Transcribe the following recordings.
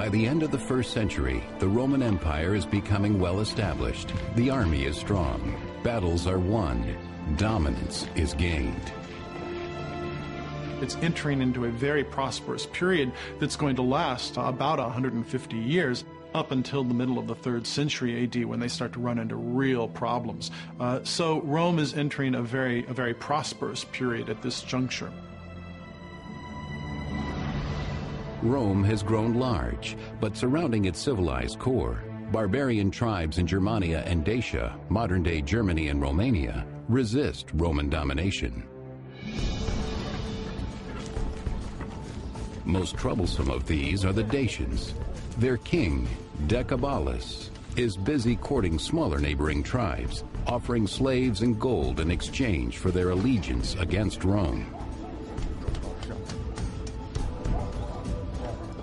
By the end of the 1st century, the Roman Empire is becoming well established. The army is strong. Battles are won. Dominance is gained. It's entering into a very prosperous period that's going to last about 150 years, up until the middle of the 3rd century AD, when they start to run into real problems. So Rome is entering a very prosperous period at this juncture. Rome has grown large, but surrounding its civilized core, barbarian tribes in Germania and Dacia, modern-day Germany and Romania, resist Roman domination. Most troublesome of these are the Dacians. Their king, Decebalus, is busy courting smaller neighboring tribes, offering slaves and gold in exchange for their allegiance against Rome.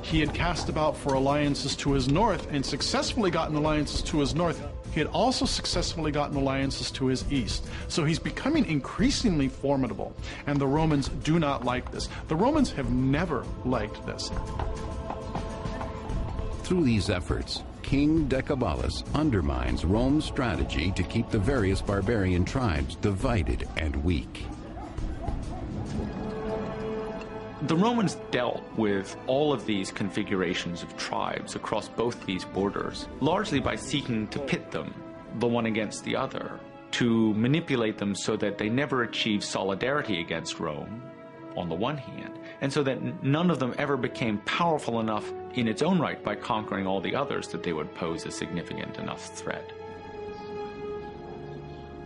He had cast about for alliances to his north and successfully gotten alliances to his north. He had also successfully gotten alliances to his east. So he's becoming increasingly formidable, and the Romans do not like this. The Romans have never liked this. Through these efforts, King Decebalus undermines Rome's strategy to keep the various barbarian tribes divided and weak. The Romans dealt with all of these configurations of tribes across both these borders, largely by seeking to pit them, the one against the other, to manipulate them so that they never achieved solidarity against Rome, on the one hand, and so that none of them ever became powerful enough in its own right by conquering all the others that they would pose a significant enough threat.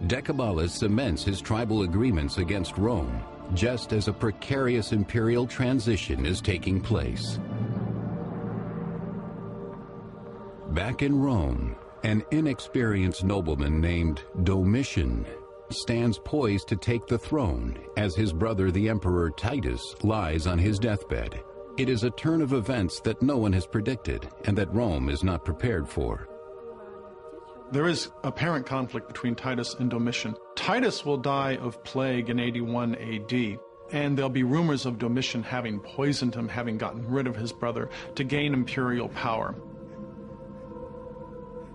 Decebalus cements his tribal agreements against Rome, just as a precarious imperial transition is taking place. Back in Rome, an inexperienced nobleman named Domitian stands poised to take the throne as his brother, the Emperor Titus, lies on his deathbed. It is a turn of events that no one has predicted and that Rome is not prepared for. There is apparent conflict between Titus and Domitian. Titus will die of plague in 81 AD, and there'll be rumors of Domitian having poisoned him, having gotten rid of his brother to gain imperial power.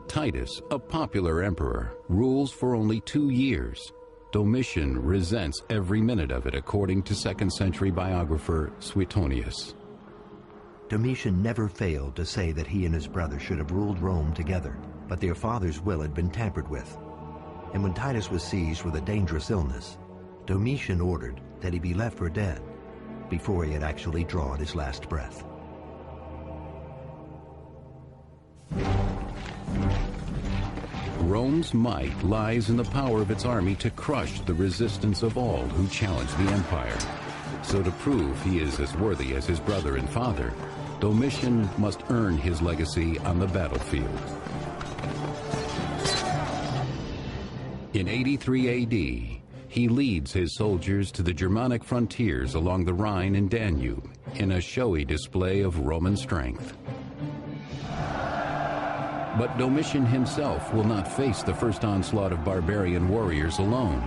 Titus, a popular emperor, rules for only 2 years. Domitian resents every minute of it, according to 2nd century biographer Suetonius. Domitian never failed to say that he and his brother should have ruled Rome together, but their father's will had been tampered with. And when Titus was seized with a dangerous illness, Domitian ordered that he be left for dead before he had actually drawn his last breath. Rome's might lies in the power of its army to crush the resistance of all who challenge the empire. So to prove he is as worthy as his brother and father, Domitian must earn his legacy on the battlefield. In 83 AD, he leads his soldiers to the Germanic frontiers along the Rhine and Danube in a showy display of Roman strength. But Domitian himself will not face the first onslaught of barbarian warriors alone.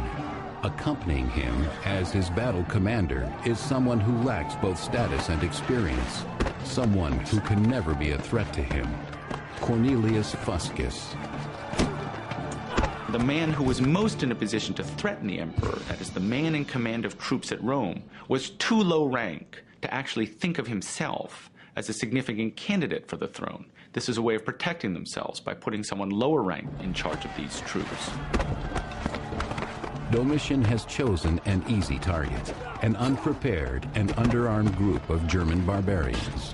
Accompanying him as his battle commander is someone who lacks both status and experience, someone who can never be a threat to him, Cornelius Fuscus. The man who was most in a position to threaten the emperor, that is, the man in command of troops at Rome, was too low rank to actually think of himself as a significant candidate for the throne. This is a way of protecting themselves by putting someone lower ranked in charge of these troops. Domitian has chosen an easy target, an unprepared and underarmed group of German barbarians.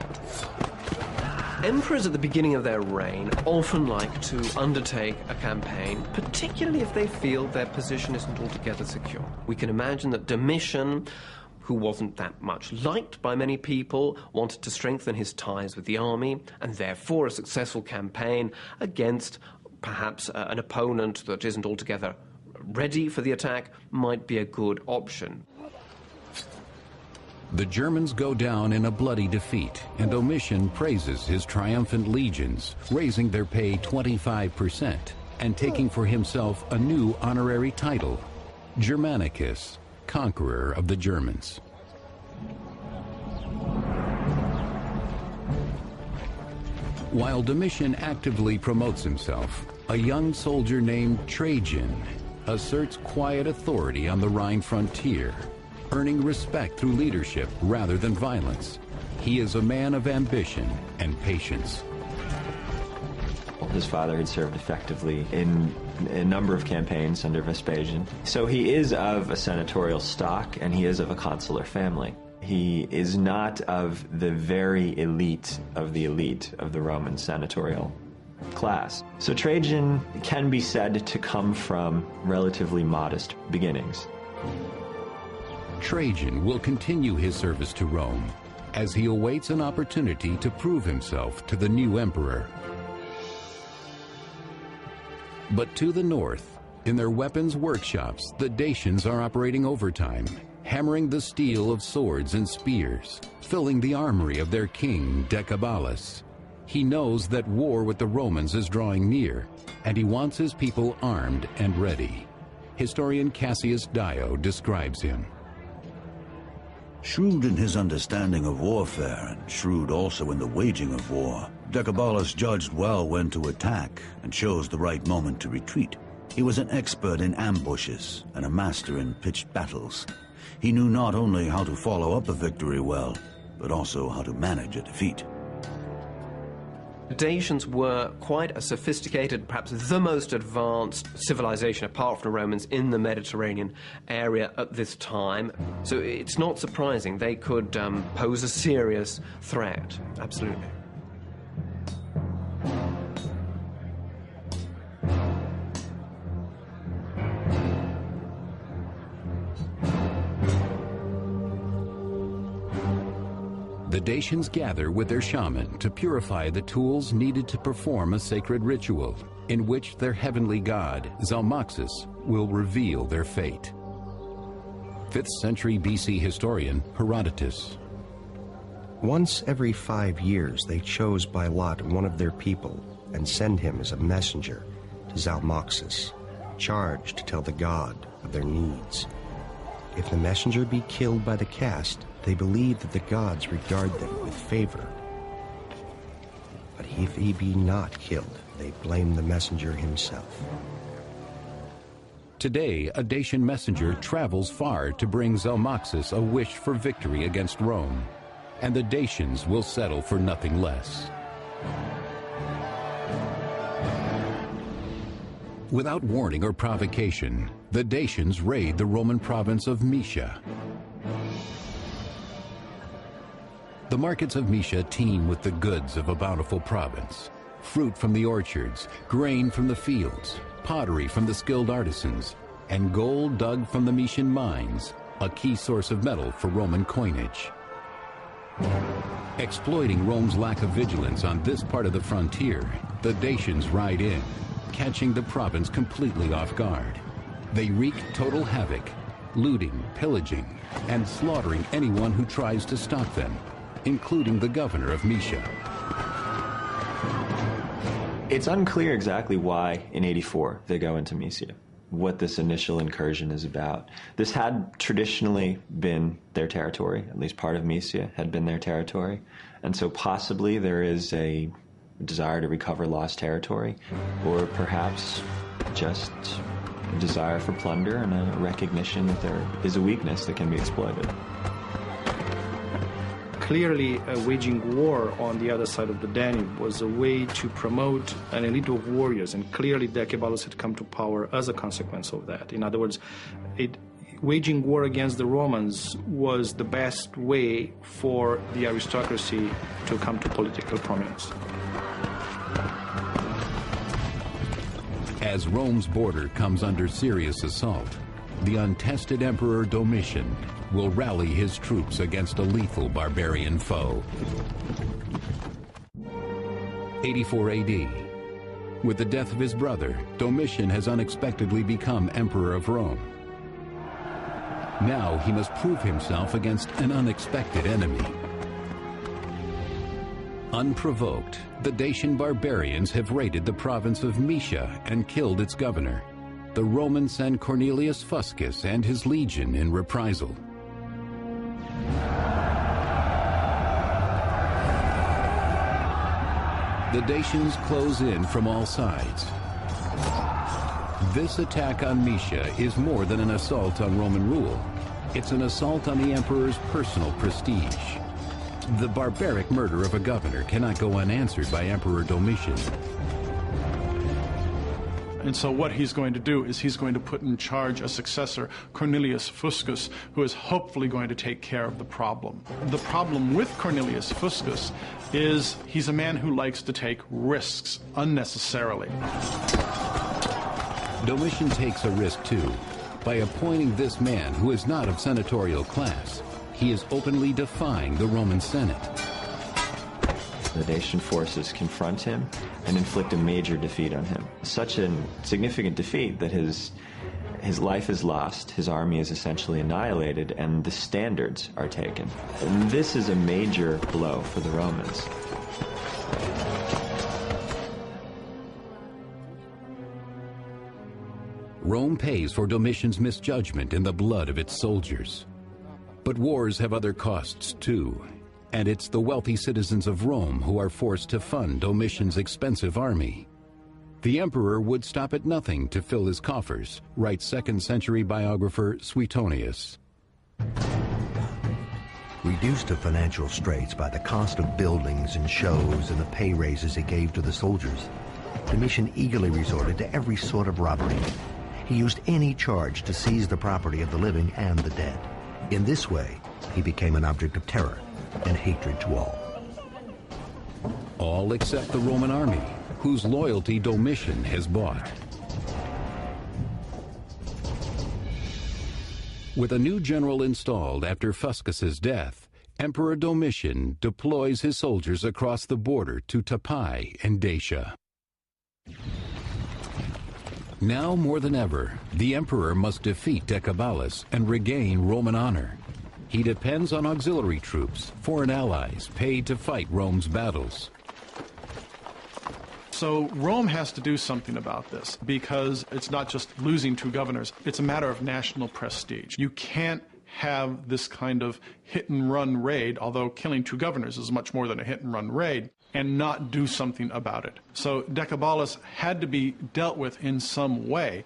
Emperors at the beginning of their reign often like to undertake a campaign, particularly if they feel their position isn't altogether secure. We can imagine that Domitian, who wasn't that much liked by many people, wanted to strengthen his ties with the army, and therefore a successful campaign against perhaps an opponent that isn't altogether ready for the attack might be a good option. The Germans go down in a bloody defeat, and Domitian praises his triumphant legions, raising their pay 25% and taking for himself a new honorary title, Germanicus, conqueror of the Germans. While Domitian actively promotes himself, a young soldier named Trajan asserts quiet authority on the Rhine frontier, earning respect through leadership rather than violence. He is a man of ambition and patience. His father had served effectively in a number of campaigns under Vespasian. So he is of a senatorial stock, and he is of a consular family. He is not of the very elite of the Roman senatorial class. So Trajan can be said to come from relatively modest beginnings. Trajan will continue his service to Rome as he awaits an opportunity to prove himself to the new emperor. But to the north, in their weapons workshops, the Dacians are operating overtime, hammering the steel of swords and spears, filling the armory of their king, Decebalus. He knows that war with the Romans is drawing near, and he wants his people armed and ready. Historian Cassius Dio describes him. Shrewd in his understanding of warfare, and shrewd also in the waging of war, Decebalus judged well when to attack and chose the right moment to retreat. He was an expert in ambushes and a master in pitched battles. He knew not only how to follow up a victory well, but also how to manage a defeat. The Dacians were quite a sophisticated, perhaps the most advanced civilization, apart from the Romans, in the Mediterranean area at this time. So it's not surprising they could pose a serious threat, absolutely. The Dacians gather with their shaman to purify the tools needed to perform a sacred ritual in which their heavenly god, Zalmoxis, will reveal their fate. 5th century BC historian Herodotus. Once every 5 years they chose by lot one of their people and send him as a messenger to Zalmoxis, charged to tell the god of their needs. If the messenger be killed by the cast, they believe that the gods regard them with favor. But if he be not killed, they blame the messenger himself. Today, a Dacian messenger travels far to bring Zalmoxis a wish for victory against Rome, and the Dacians will settle for nothing less. Without warning or provocation, the Dacians raid the Roman province of Moesia. The markets of Moesia teem with the goods of a bountiful province. Fruit from the orchards, grain from the fields, pottery from the skilled artisans, and gold dug from the Moesian mines, a key source of metal for Roman coinage. Exploiting Rome's lack of vigilance on this part of the frontier, the Dacians ride in, catching the province completely off guard. They wreak total havoc, looting, pillaging, and slaughtering anyone who tries to stop them, including the governor of Moesia. It's unclear exactly why in 84 they go into Moesia, what this initial incursion is about. This had traditionally been their territory, at least part of Moesia had been their territory, and so possibly there is a desire to recover lost territory, or perhaps just a desire for plunder and a recognition that there is a weakness that can be exploited. Clearly, waging war on the other side of the Danube was a way to promote an elite of warriors, and clearly Decebalus had come to power as a consequence of that. In other words, waging war against the Romans was the best way for the aristocracy to come to political prominence. As Rome's border comes under serious assault, the untested Emperor Domitian will rally his troops against a lethal barbarian foe. 84 AD. With the death of his brother, Domitian has unexpectedly become Emperor of Rome. Now he must prove himself against an unexpected enemy. Unprovoked, the Dacian barbarians have raided the province of Moesia and killed its governor. The Romans send Cornelius Fuscus and his legion in reprisal. The Dacians close in from all sides. This attack on Mysia is more than an assault on Roman rule. It's an assault on the emperor's personal prestige. The barbaric murder of a governor cannot go unanswered by Emperor Domitian. And so what he's going to do is he's going to put in charge a successor, Cornelius Fuscus, who is hopefully going to take care of the problem. The problem with Cornelius Fuscus is he's a man who likes to take risks unnecessarily. Domitian takes a risk too. By appointing this man who is not of senatorial class, he is openly defying the Roman Senate. The Dacian forces confront him and inflict a major defeat on him. Such a significant defeat that his life is lost, his army is essentially annihilated, and the standards are taken. And this is a major blow for the Romans. Rome pays for Domitian's misjudgment in the blood of its soldiers. But wars have other costs too, and it's the wealthy citizens of Rome who are forced to fund Domitian's expensive army. The emperor would stop at nothing to fill his coffers, writes 2nd century biographer Suetonius. Reduced to financial straits by the cost of buildings and shows and the pay raises he gave to the soldiers, Domitian eagerly resorted to every sort of robbery. He used any charge to seize the property of the living and the dead. In this way, he became an object of terror and hatred to all. All except the Roman army, whose loyalty Domitian has bought. With a new general installed after Fuscus's death, Emperor Domitian deploys his soldiers across the border to Tapai in Dacia. Now more than ever, the emperor must defeat Decebalus and regain Roman honor. He depends on auxiliary troops, foreign allies, paid to fight Rome's battles. So Rome has to do something about this, because it's not just losing 2 governors, it's a matter of national prestige. You can't have this kind of hit-and-run raid, although killing 2 governors is much more than a hit-and-run raid, and not do something about it. So Decebalus had to be dealt with in some way.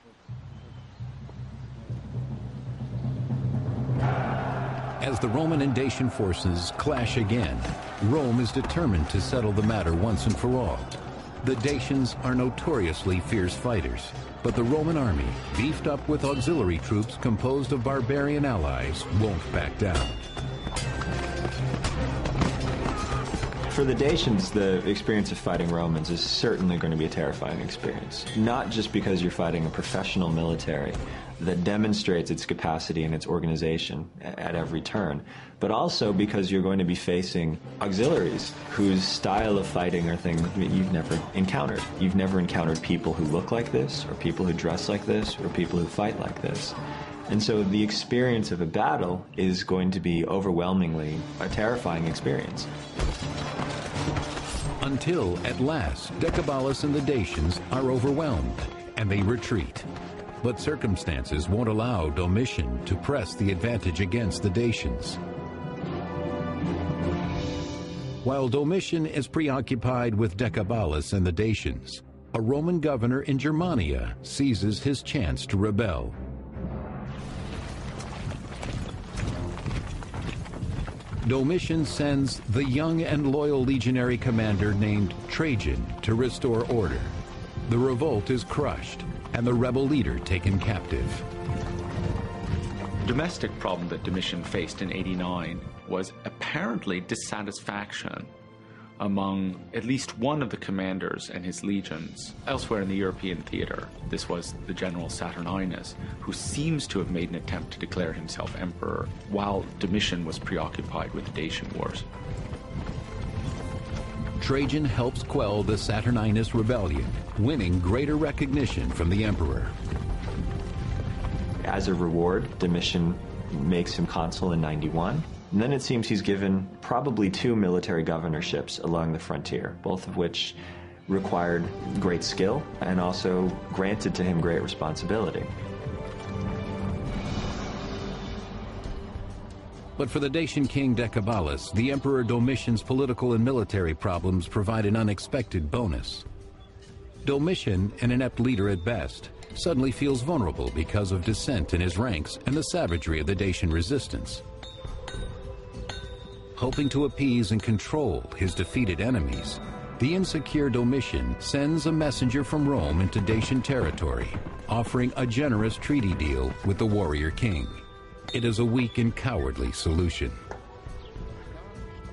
As the Roman and Dacian forces clash again, Rome is determined to settle the matter once and for all. The Dacians are notoriously fierce fighters, but the Roman army, beefed up with auxiliary troops composed of barbarian allies, won't back down. For the Dacians, the experience of fighting Romans is certainly going to be a terrifying experience. Not just because you're fighting a professional military that demonstrates its capacity and its organization at every turn, but also because you're going to be facing auxiliaries whose style of fighting are things that you've never encountered. You've never encountered people who look like this, or people who dress like this, or people who fight like this. And so the experience of a battle is going to be overwhelmingly a terrifying experience. Until, at last, Decebalus and the Dacians are overwhelmed, and they retreat. But circumstances won't allow Domitian to press the advantage against the Dacians. While Domitian is preoccupied with Decebalus and the Dacians, a Roman governor in Germania seizes his chance to rebel. Domitian sends the young and loyal legionary commander named Trajan to restore order. The revolt is crushed, and the rebel leader taken captive. Domestic problem that Domitian faced in 89 was apparently dissatisfaction among at least one of the commanders and his legions elsewhere in the European theater. This was the general Saturninus, who seems to have made an attempt to declare himself emperor while Domitian was preoccupied with the Dacian wars. Trajan helps quell the Saturninus rebellion, winning greater recognition from the emperor. As a reward, Domitian makes him consul in 91. And then it seems he's given probably 2 military governorships along the frontier, both of which required great skill and also granted to him great responsibility. But for the Dacian king Decebalus, the Emperor Domitian's political and military problems provide an unexpected bonus. Domitian, an inept leader at best, suddenly feels vulnerable because of dissent in his ranks and the savagery of the Dacian resistance. Hoping to appease and control his defeated enemies, the insecure Domitian sends a messenger from Rome into Dacian territory, offering a generous treaty deal with the warrior king. It is a weak and cowardly solution.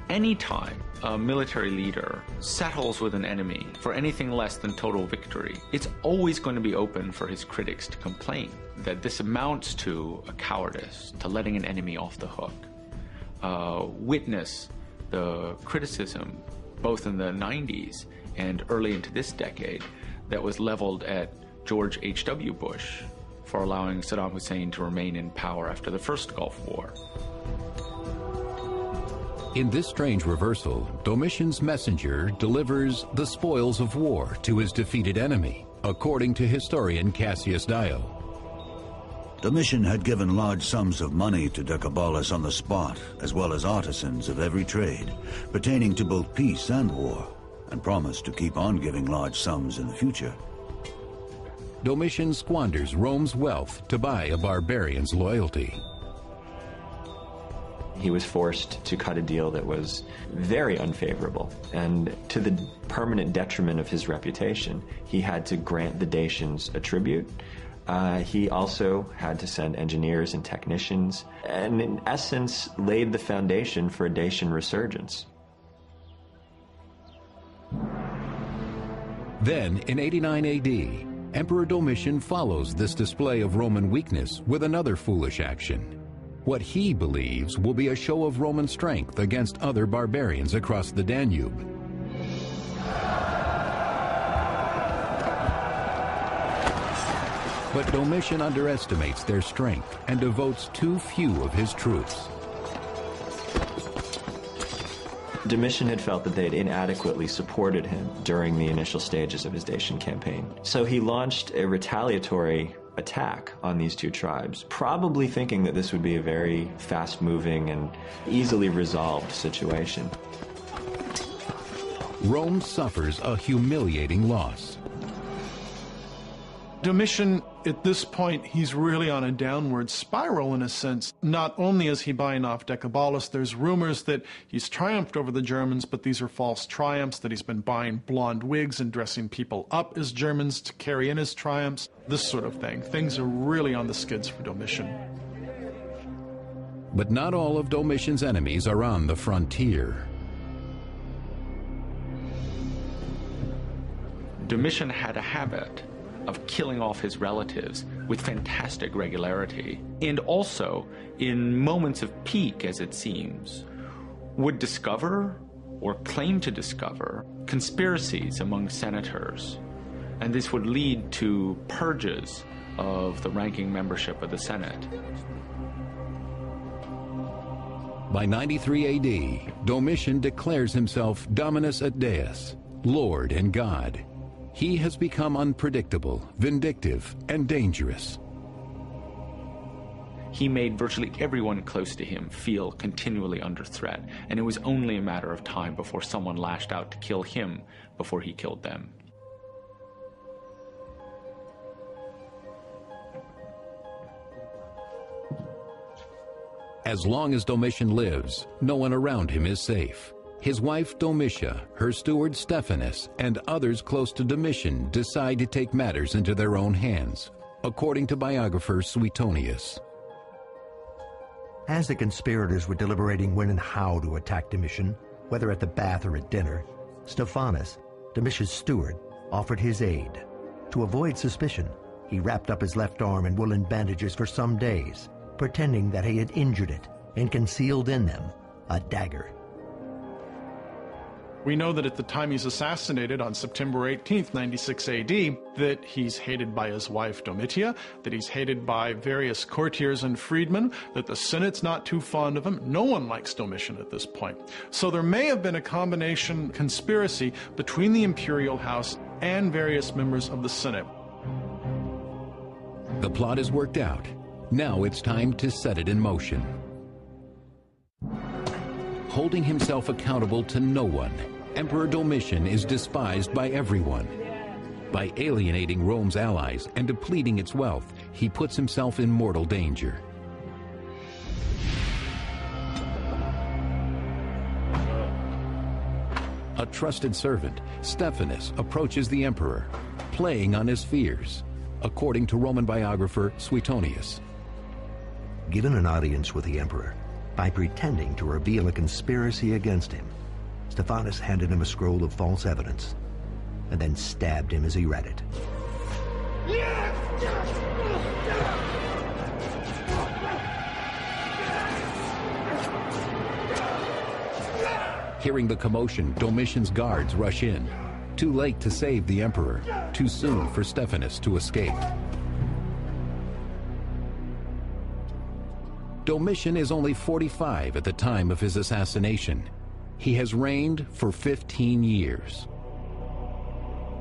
Anytime a military leader settles with an enemy for anything less than total victory, it's always going to be open for his critics to complain that this amounts to a cowardice, to letting an enemy off the hook. Witness the criticism, both in the 90s and early into this decade, that was leveled at George H.W. Bush for allowing Saddam Hussein to remain in power after the first Gulf War. In this strange reversal, Domitian's messenger delivers the spoils of war to his defeated enemy, according to historian Cassius Dio. Domitian had given large sums of money to Decebalus on the spot, as well as artisans of every trade, pertaining to both peace and war, and promised to keep on giving large sums in the future. Domitian squanders Rome's wealth to buy a barbarian's loyalty. He was forced to cut a deal that was very unfavorable, and to the permanent detriment of his reputation, he had to grant the Dacians a tribute. He also had to send engineers and technicians, and in essence laid the foundation for a Dacian resurgence. Then, in 89 AD, Emperor Domitian follows this display of Roman weakness with another foolish action. What he believes will be a show of Roman strength against other barbarians across the Danube. But Domitian underestimates their strength and devotes too few of his troops. Domitian had felt that they had inadequately supported him during the initial stages of his Dacian campaign. So he launched a retaliatory attack on these two tribes, probably thinking that this would be a very fast-moving and easily resolved situation. Rome suffers a humiliating loss. Domitian, at this point, he's really on a downward spiral in a sense. Not only is he buying off Decebalus, there's rumors that he's triumphed over the Germans, but these are false triumphs, that he's been buying blonde wigs and dressing people up as Germans to carry in his triumphs, this sort of thing. Things are really on the skids for Domitian. But not all of Domitian's enemies are on the frontier. Domitian had a habit of killing off his relatives with fantastic regularity, and also, in moments of peak, as it seems, would discover, or claim to discover, conspiracies among senators, and this would lead to purges of the ranking membership of the Senate. By 93 AD, Domitian declares himself Dominus et Deus, Lord and God. He has become unpredictable, vindictive, and dangerous. He made virtually everyone close to him feel continually under threat, and it was only a matter of time before someone lashed out to kill him before he killed them. As long as Domitian lives, no one around him is safe. His wife Domitia, her steward Stephanus, and others close to Domitian decide to take matters into their own hands, according to biographer Suetonius. As the conspirators were deliberating when and how to attack Domitian, whether at the bath or at dinner, Stephanus, Domitian's steward, offered his aid. To avoid suspicion, he wrapped up his left arm in woolen bandages for some days, pretending that he had injured it and concealed in them a dagger. We know that at the time he's assassinated on September 18th, 96 AD, that he's hated by his wife Domitia, that he's hated by various courtiers and freedmen, that the Senate's not too fond of him. No one likes Domitian at this point. So there may have been a combination conspiracy between the imperial house and various members of the Senate. The plot is worked out. Now it's time to set it in motion. Holding himself accountable to no one, Emperor Domitian is despised by everyone. By alienating Rome's allies and depleting its wealth, he puts himself in mortal danger. A trusted servant, Stephanus, approaches the emperor, playing on his fears, according to Roman biographer Suetonius. Given an audience with the emperor, by pretending to reveal a conspiracy against him, Stephanus handed him a scroll of false evidence and then stabbed him as he read it. Hearing the commotion, Domitian's guards rush in. Too late to save the emperor, too soon for Stephanus to escape. Domitian is only 45 at the time of his assassination. He has reigned for 15 years.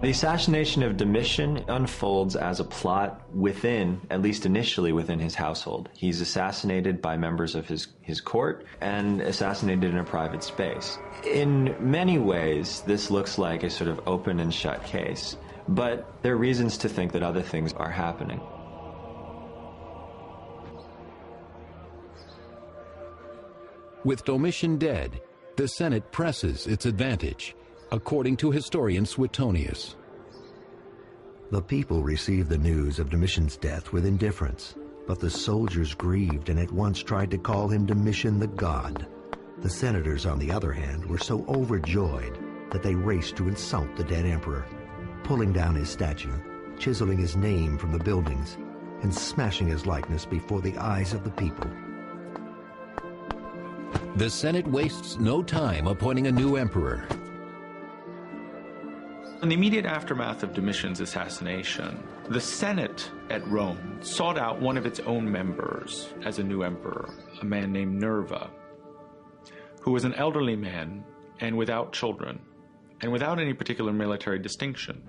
The assassination of Domitian unfolds as a plot within, at least initially within his household. He's assassinated by members of his court and assassinated in a private space. In many ways, this looks like a sort of open and shut case, but there are reasons to think that other things are happening. With Domitian dead, the Senate presses its advantage, according to historian Suetonius. The people received the news of Domitian's death with indifference, but the soldiers grieved and at once tried to call him Domitian the God. The senators, on the other hand, were so overjoyed that they raced to insult the dead emperor, pulling down his statue, chiseling his name from the buildings, and smashing his likeness before the eyes of the people. The Senate wastes no time appointing a new emperor. In the immediate aftermath of Domitian's assassination, the Senate at Rome sought out one of its own members as a new emperor, a man named Nerva, who was an elderly man and without children, and without any particular military distinction.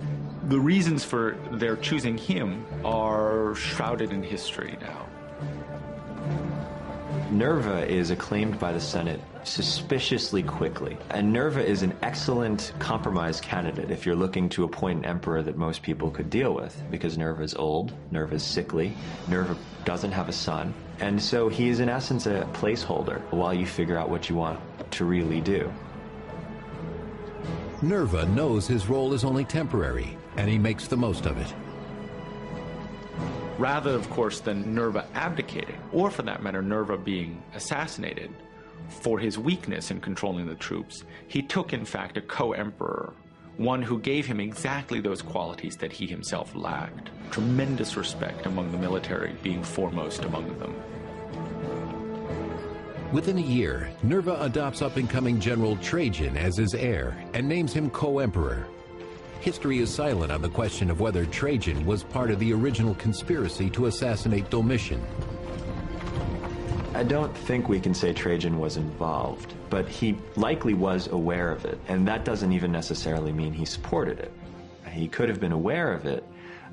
The reasons for their choosing him are shrouded in history now. Nerva is acclaimed by the Senate suspiciously quickly, and Nerva is an excellent compromise candidate if you're looking to appoint an emperor that most people could deal with, because Nerva is old, Nerva is sickly, Nerva doesn't have a son, and so he is in essence a placeholder while you figure out what you want to really do. Nerva knows his role is only temporary, and he makes the most of it. Rather, of course, than Nerva abdicating, or for that matter, Nerva being assassinated for his weakness in controlling the troops, he took, in fact, a co-emperor, one who gave him exactly those qualities that he himself lacked. Tremendous respect among the military being foremost among them. Within a year, Nerva adopts up-and-coming General Trajan as his heir and names him co-emperor. History is silent on the question of whether Trajan was part of the original conspiracy to assassinate Domitian. I don't think we can say Trajan was involved, but he likely was aware of it, and that doesn't even necessarily mean he supported it. He could have been aware of it,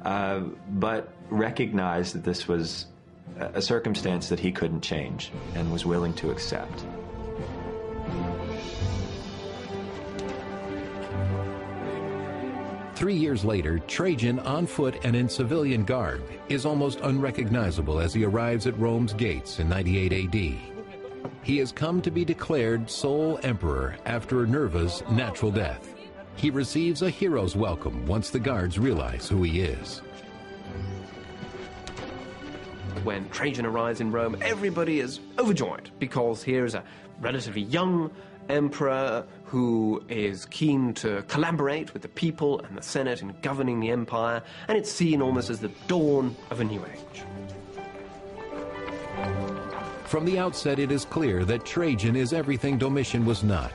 but recognized that this was a circumstance that he couldn't change and was willing to accept. Three years later, Trajan, on foot and in civilian garb, is almost unrecognizable as he arrives at Rome's gates in 98 AD. He has come to be declared sole emperor after Nerva's natural death. He receives a hero's welcome once the guards realize who he is. When Trajan arrives in Rome, everybody is overjoyed because here's a relatively young emperor who is keen to collaborate with the people and the Senate in governing the empire, and it's seen almost as the dawn of a new age. From the outset, it is clear that Trajan is everything Domitian was not.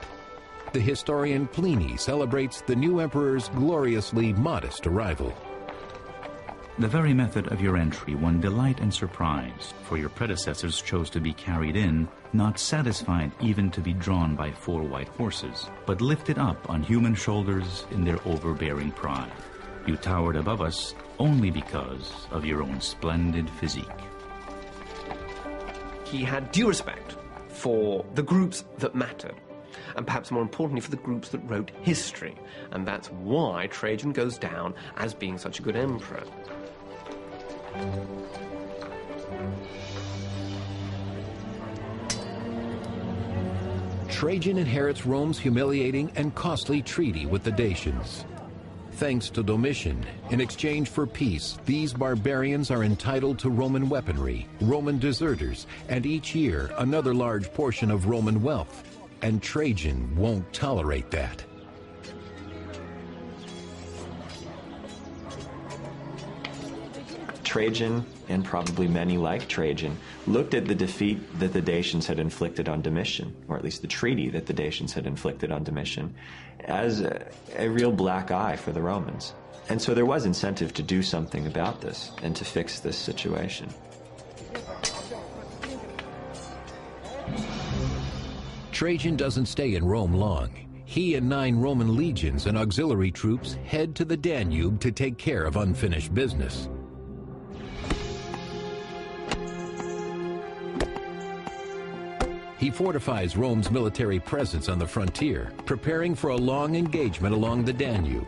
The historian Pliny celebrates the new emperor's gloriously modest arrival. The very method of your entry won delight and surprise, for your predecessors chose to be carried in, not satisfied even to be drawn by 4 white horses, but lifted up on human shoulders in their overbearing pride. You towered above us only because of your own splendid physique. He had due respect for the groups that mattered. and perhaps more importantly for the groups that wrote history. And that's why Trajan goes down as being such a good emperor. Trajan inherits Rome's humiliating and costly treaty with the Dacians. Thanks to Domitian, in exchange for peace, these barbarians are entitled to Roman weaponry, Roman deserters, and each year another large portion of Roman wealth. And Trajan won't tolerate that. Trajan, and probably many like Trajan, looked at the defeat that the Dacians had inflicted on Domitian, or at least the treaty that the Dacians had inflicted on Domitian, as a real black eye for the Romans. And so there was incentive to do something about this and to fix this situation. Trajan doesn't stay in Rome long. He and 9 Roman legions and auxiliary troops head to the Danube to take care of unfinished business. He fortifies Rome's military presence on the frontier, preparing for a long engagement along the Danube.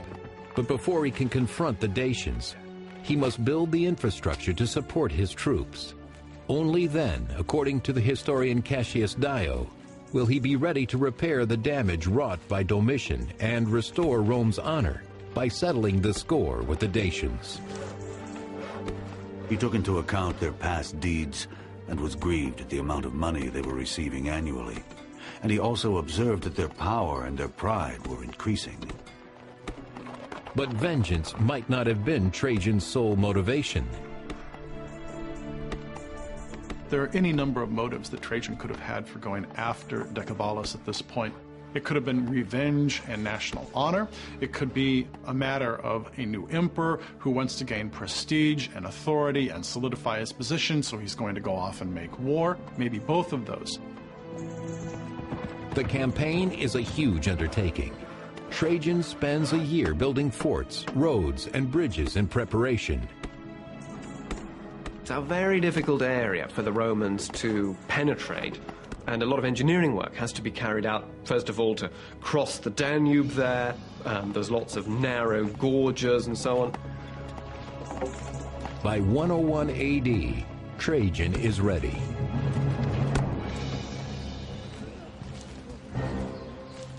But before he can confront the Dacians, he must build the infrastructure to support his troops. Only then, according to the historian Cassius Dio, will he be ready to repair the damage wrought by Domitian and restore Rome's honor by settling the score with the Dacians. He took into account their past deeds and was grieved at the amount of money they were receiving annually. And he also observed that their power and their pride were increasing. But vengeance might not have been Trajan's sole motivation. There are any number of motives that Trajan could have had for going after Decebalus at this point. It could have been revenge and national honor. It could be a matter of a new emperor who wants to gain prestige and authority and solidify his position, so he's going to go off and make war. Maybe both of those. The campaign is a huge undertaking. Trajan spends a year building forts, roads, and bridges in preparation. It's a very difficult area for the Romans to penetrate. And a lot of engineering work has to be carried out, first of all, to cross the Danube there. There's lots of narrow gorges and so on. By 101 AD, Trajan is ready.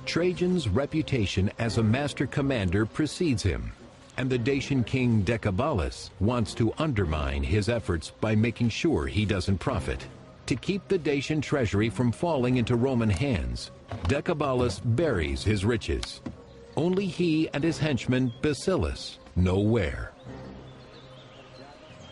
Trajan's reputation as a master commander precedes him, and the Dacian king Decebalus wants to undermine his efforts by making sure he doesn't profit. To keep the Dacian treasury from falling into Roman hands, Decebalus buries his riches. Only he and his henchman Basilis know where.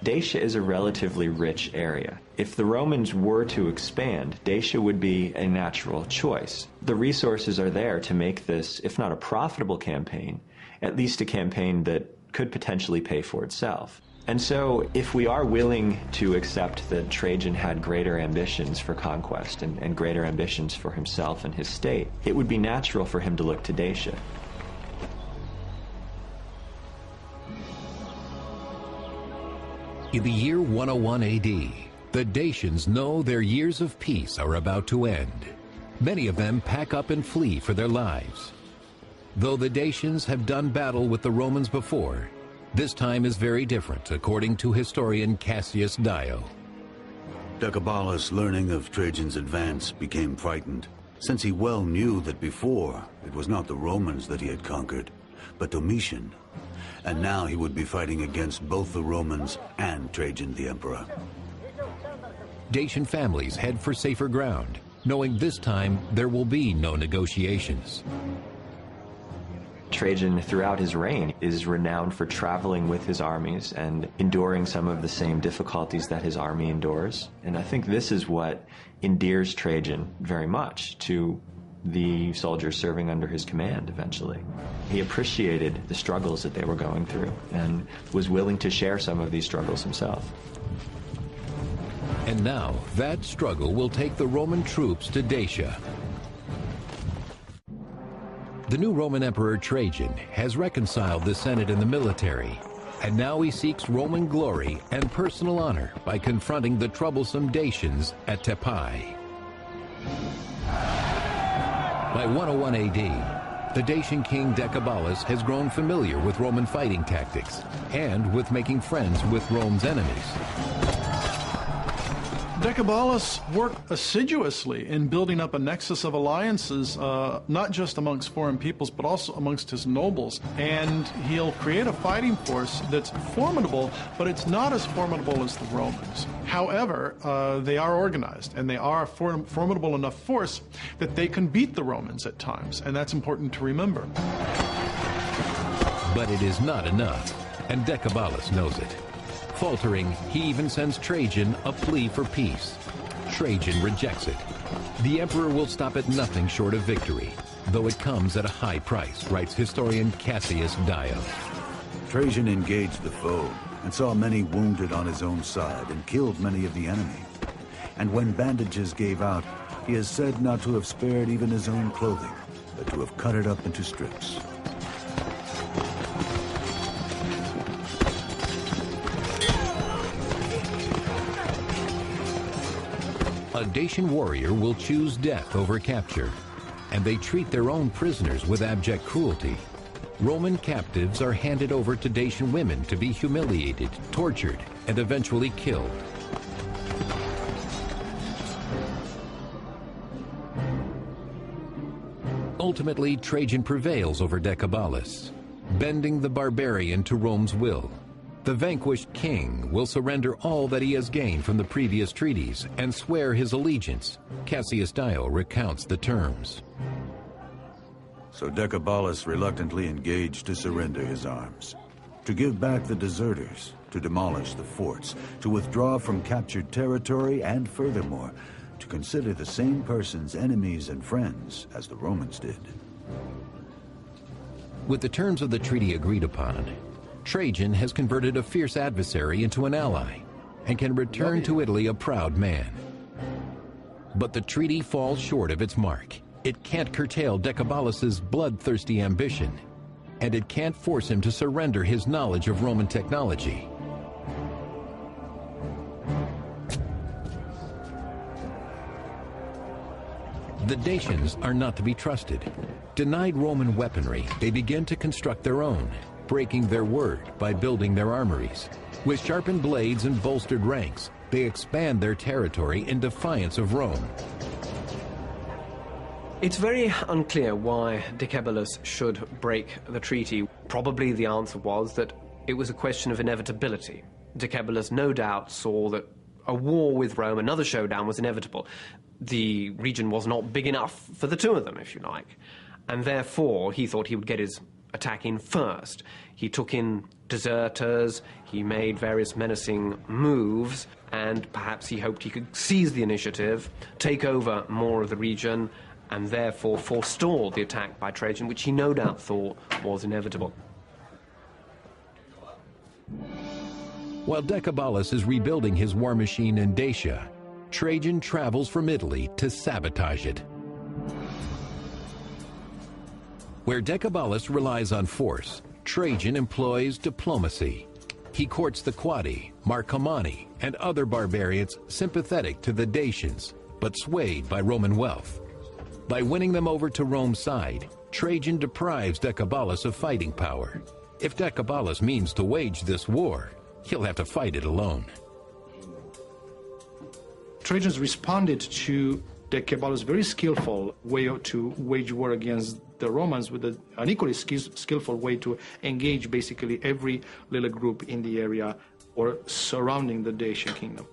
Dacia is a relatively rich area. If the Romans were to expand, Dacia would be a natural choice. The resources are there to make this, if not a profitable campaign, at least a campaign that could potentially pay for itself. And so, if we are willing to accept that Trajan had greater ambitions for conquest and greater ambitions for himself and his state, it would be natural for him to look to Dacia. In the year 101 AD, the Dacians know their years of peace are about to end. Many of them pack up and flee for their lives. Though the Dacians have done battle with the Romans before, this time is very different, according to historian Cassius Dio. Decebalus, learning of Trajan's advance, became frightened, since he well knew that before it was not the Romans that he had conquered, but Domitian. And now he would be fighting against both the Romans and Trajan the emperor. Dacian families head for safer ground, knowing this time there will be no negotiations. Trajan, throughout his reign, is renowned for traveling with his armies and enduring some of the same difficulties that his army endures. And I think this is what endears Trajan very much to the soldiers serving under his command eventually. He appreciated the struggles that they were going through and was willing to share some of these struggles himself. And now that struggle will take the Roman troops to Dacia. The new Roman Emperor Trajan has reconciled the Senate and the military, and now he seeks Roman glory and personal honor by confronting the troublesome Dacians at Tepai. By 101 AD, the Dacian king Decebalus has grown familiar with Roman fighting tactics and with making friends with Rome's enemies. Decebalus worked assiduously in building up a nexus of alliances, not just amongst foreign peoples, but also amongst his nobles. And he'll create a fighting force that's formidable, but it's not as formidable as the Romans. However, they are organized, and they are a formidable enough force that they can beat the Romans at times, and that's important to remember. But it is not enough, and Decebalus knows it. Faltering, he even sends Trajan a plea for peace. Trajan rejects it. The emperor will stop at nothing short of victory, though it comes at a high price, writes historian Cassius Dio. Trajan engaged the foe and saw many wounded on his own side and killed many of the enemy. And when bandages gave out, he is said not to have spared even his own clothing, but to have cut it up into strips. A Dacian warrior will choose death over capture, and they treat their own prisoners with abject cruelty. Roman captives are handed over to Dacian women to be humiliated, tortured, and eventually killed. Ultimately, Trajan prevails over Decebalus, bending the barbarian to Rome's will. The vanquished king will surrender all that he has gained from the previous treaties and swear his allegiance. Cassius Dio recounts the terms. So Decebalus reluctantly engaged to surrender his arms, to give back the deserters, to demolish the forts, to withdraw from captured territory, and furthermore, to consider the same persons enemies and friends as the Romans did. With the terms of the treaty agreed upon, Trajan has converted a fierce adversary into an ally and can return to Italy a proud man. But the treaty falls short of its mark. It can't curtail Decebalus's bloodthirsty ambition, and it can't force him to surrender his knowledge of Roman technology. The Dacians are not to be trusted. Denied Roman weaponry, they begin to construct their own, breaking their word by building their armories. With sharpened blades and bolstered ranks, they expand their territory in defiance of Rome. It's very unclear why Decebalus should break the treaty. Probably the answer was that it was a question of inevitability. Decebalus no doubt saw that a war with Rome, another showdown, was inevitable. The region was not big enough for the two of them, if you like. And therefore, he thought he would get his attack in first. He took in deserters, he made various menacing moves, and perhaps he hoped he could seize the initiative, take over more of the region, and therefore forestall the attack by Trajan, which he no doubt thought was inevitable. While Decebalus is rebuilding his war machine in Dacia, Trajan travels from Italy to sabotage it. Where Decebalus relies on force, Trajan employs diplomacy. He courts the Quadi, Marcomanni, and other barbarians sympathetic to the Dacians, but swayed by Roman wealth. By winning them over to Rome's side, Trajan deprives Decebalus of fighting power. If Decebalus means to wage this war, he'll have to fight it alone. Trajans responded to Decebalus' very skillful way to wage war against the Romans with an equally skillful way to engage basically every little group in the area or surrounding the Dacian kingdom.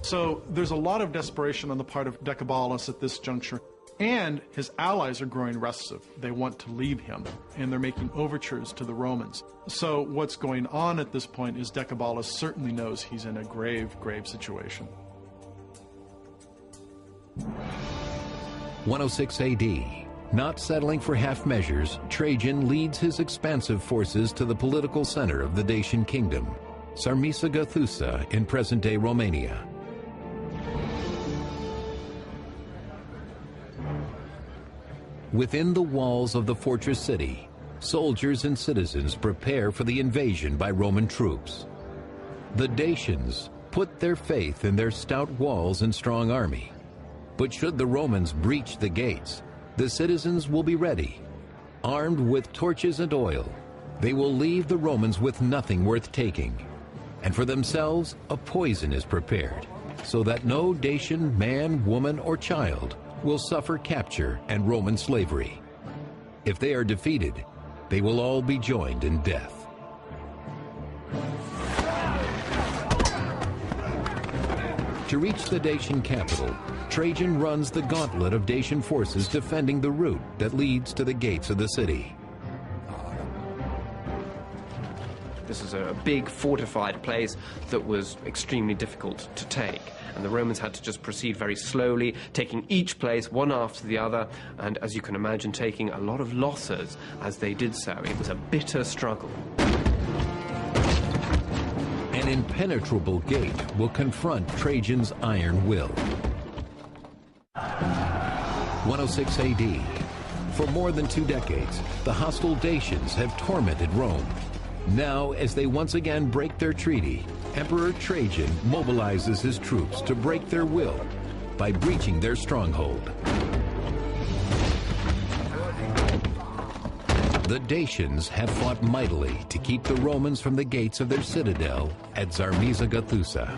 So there's a lot of desperation on the part of Decebalus at this juncture, and his allies are growing restive. They want to leave him, and they're making overtures to the Romans. So what's going on at this point is Decebalus certainly knows he's in a grave, grave situation. 106 AD. Not settling for half measures, Trajan leads his expansive forces to the political center of the Dacian kingdom, Sarmisagathusa in present-day Romania. Within the walls of the fortress city, soldiers and citizens prepare for the invasion by Roman troops. The Dacians put their faith in their stout walls and strong army. But should the Romans breach the gates, the citizens will be ready. Armed with torches and oil, they will leave the Romans with nothing worth taking. And for themselves, a poison is prepared, so that no Dacian man, woman, or child will suffer capture and Roman slavery. If they are defeated, they will all be joined in death. To reach the Dacian capital, Trajan runs the gauntlet of Dacian forces defending the route that leads to the gates of the city. This is a big fortified place that was extremely difficult to take, and the Romans had to just proceed very slowly, taking each place one after the other, and as you can imagine, taking a lot of losses as they did so. It was a bitter struggle. An impenetrable gate will confront Trajan's iron will. 106 AD. For more than 2 decades, the hostile Dacians have tormented Rome. Now, as they once again break their treaty, Emperor Trajan mobilizes his troops to break their will by breaching their stronghold. The Dacians have fought mightily to keep the Romans from the gates of their citadel at Zarmiza-Gathusa.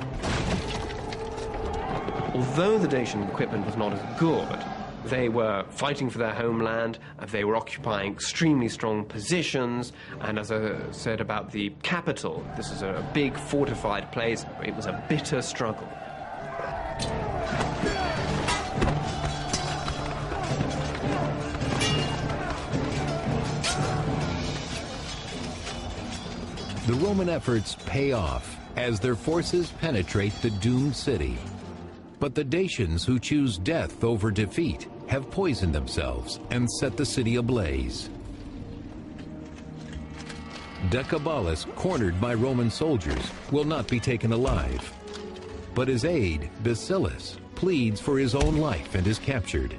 Although the Dacian equipment was not as good, they were fighting for their homeland, they were occupying extremely strong positions, and as I said about the capital, this is a big fortified place. It was a bitter struggle. The Roman efforts pay off as their forces penetrate the doomed city. But the Dacians who choose death over defeat have poisoned themselves and set the city ablaze. Decebalus, cornered by Roman soldiers, will not be taken alive. But his aide, Basilis, pleads for his own life and is captured.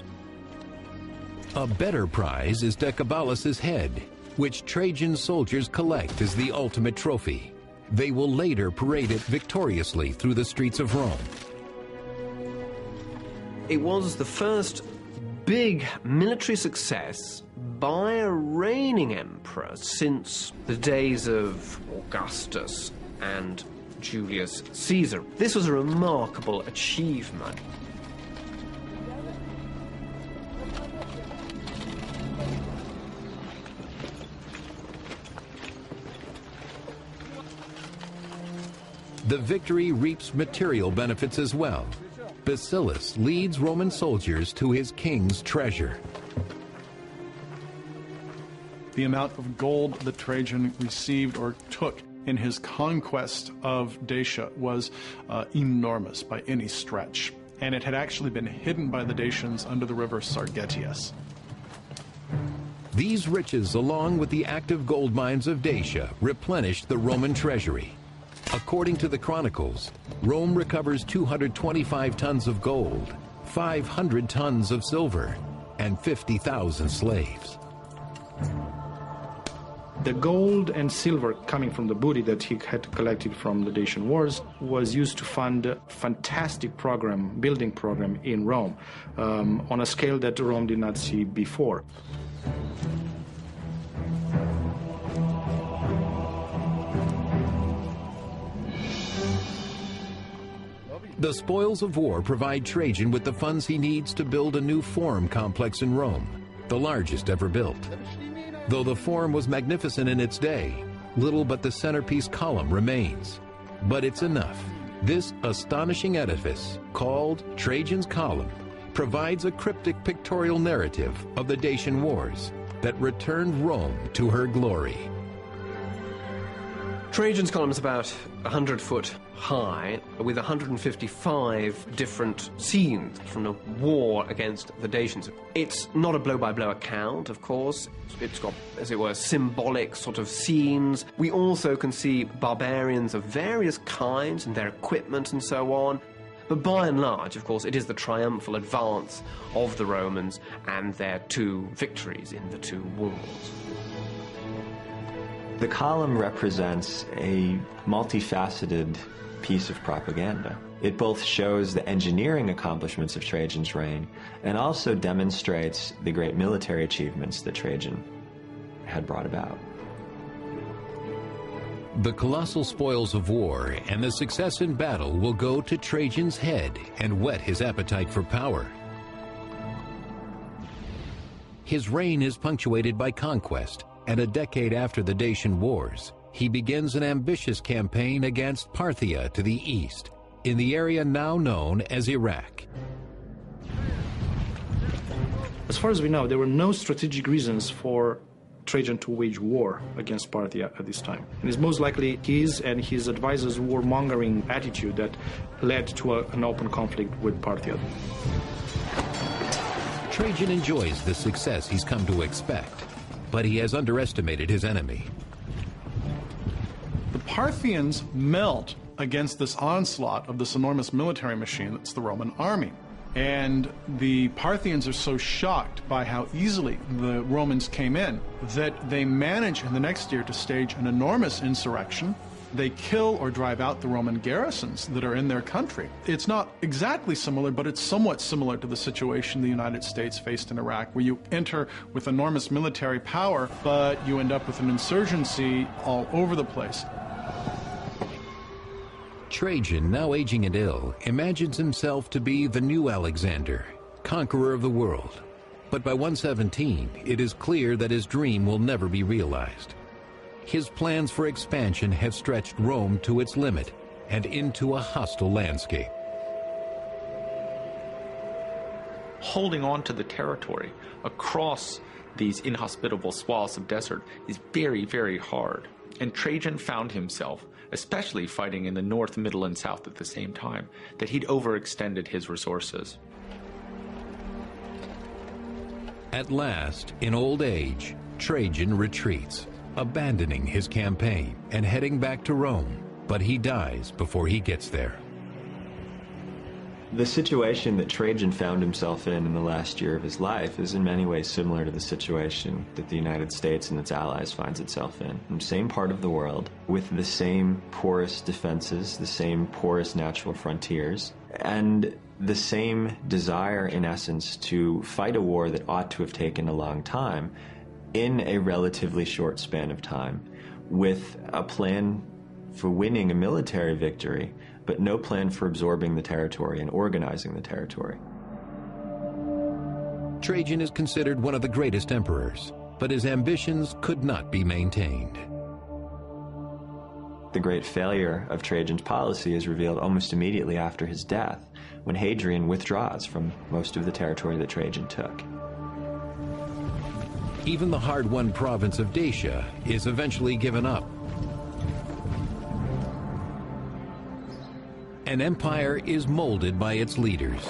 A better prize is Decebalus's head, which Trajan soldiers collect as the ultimate trophy. They will later parade it victoriously through the streets of Rome. It was the first big military success by a reigning emperor since the days of Augustus and Julius Caesar. This was a remarkable achievement. The victory reaps material benefits as well. Basilis leads Roman soldiers to his king's treasure. The amount of gold that Trajan received or took in his conquest of Dacia was enormous by any stretch, and it had actually been hidden by the Dacians under the river Sargetius. These riches, along with the active gold mines of Dacia, replenished the Roman treasury. According to the Chronicles, Rome recovers 225 tons of gold, 500 tons of silver, and 50,000 slaves. The gold and silver coming from the booty that he had collected from the Dacian wars was used to fund a fantastic building program in Rome, on a scale that Rome did not see before. The spoils of war provide Trajan with the funds he needs to build a new forum complex in Rome, the largest ever built. Though the forum was magnificent in its day, little but the centerpiece column remains. But it's enough. This astonishing edifice, called Trajan's Column, provides a cryptic pictorial narrative of the Dacian Wars that returned Rome to her glory. Trajan's Column is about 100 foot high, with 155 different scenes from the war against the Dacians. It's not a blow-by-blow account, of course. It's got, as it were, symbolic sort of scenes. We also can see barbarians of various kinds and their equipment and so on. But by and large, of course, it is the triumphal advance of the Romans and their 2 victories in the 2 wars. The column represents a multifaceted piece of propaganda. It both shows the engineering accomplishments of Trajan's reign and also demonstrates the great military achievements that Trajan had brought about. The colossal spoils of war and the success in battle will go to Trajan's head and whet his appetite for power. His reign is punctuated by conquest, and a decade after the Dacian Wars, he begins an ambitious campaign against Parthia to the east, in the area now known as Iraq. As far as we know, there were no strategic reasons for Trajan to wage war against Parthia at this time. And it's most likely his and his advisors' warmongering attitude that led to an open conflict with Parthia. Trajan enjoys the success he's come to expect, but he has underestimated his enemy. The Parthians melt against this onslaught of this enormous military machine that's the Roman army. And the Parthians are so shocked by how easily the Romans came in that they manage in the next year to stage an enormous insurrection. They kill or drive out the Roman garrisons that are in their country. It's not exactly similar, but it's somewhat similar to the situation the United States faced in Iraq, where you enter with enormous military power, but you end up with an insurgency all over the place. Trajan, now aging and ill, imagines himself to be the new Alexander, conqueror of the world. But by 117, it is clear that his dream will never be realized. His plans for expansion have stretched Rome to its limit and into a hostile landscape. Holding on to the territory across these inhospitable swaths of desert is very, very hard. And Trajan found himself, especially fighting in the north, middle, and south at the same time, that he'd overextended his resources. At last, in old age, Trajan retreats, abandoning his campaign and heading back to Rome, but he dies before he gets there. The situation that Trajan found himself in the last year of his life is in many ways similar to the situation that the United States and its allies finds itself in the same part of the world, with the same porous defenses, the same porous natural frontiers, and the same desire, in essence, to fight a war that ought to have taken a long time in a relatively short span of time, with a plan for winning a military victory, but no plan for absorbing the territory and organizing the territory. Trajan is considered one of the greatest emperors, but his ambitions could not be maintained. The great failure of Trajan's policy is revealed almost immediately after his death, when Hadrian withdraws from most of the territory that Trajan took. Even the hard-won province of Dacia is eventually given up. An empire is molded by its leaders.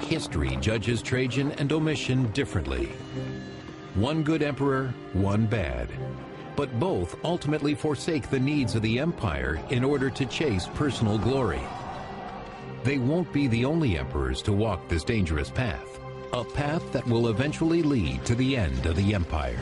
History judges Trajan and Domitian differently. One good emperor, one bad. But both ultimately forsake the needs of the empire in order to chase personal glory. They won't be the only emperors to walk this dangerous path, a path that will eventually lead to the end of the empire.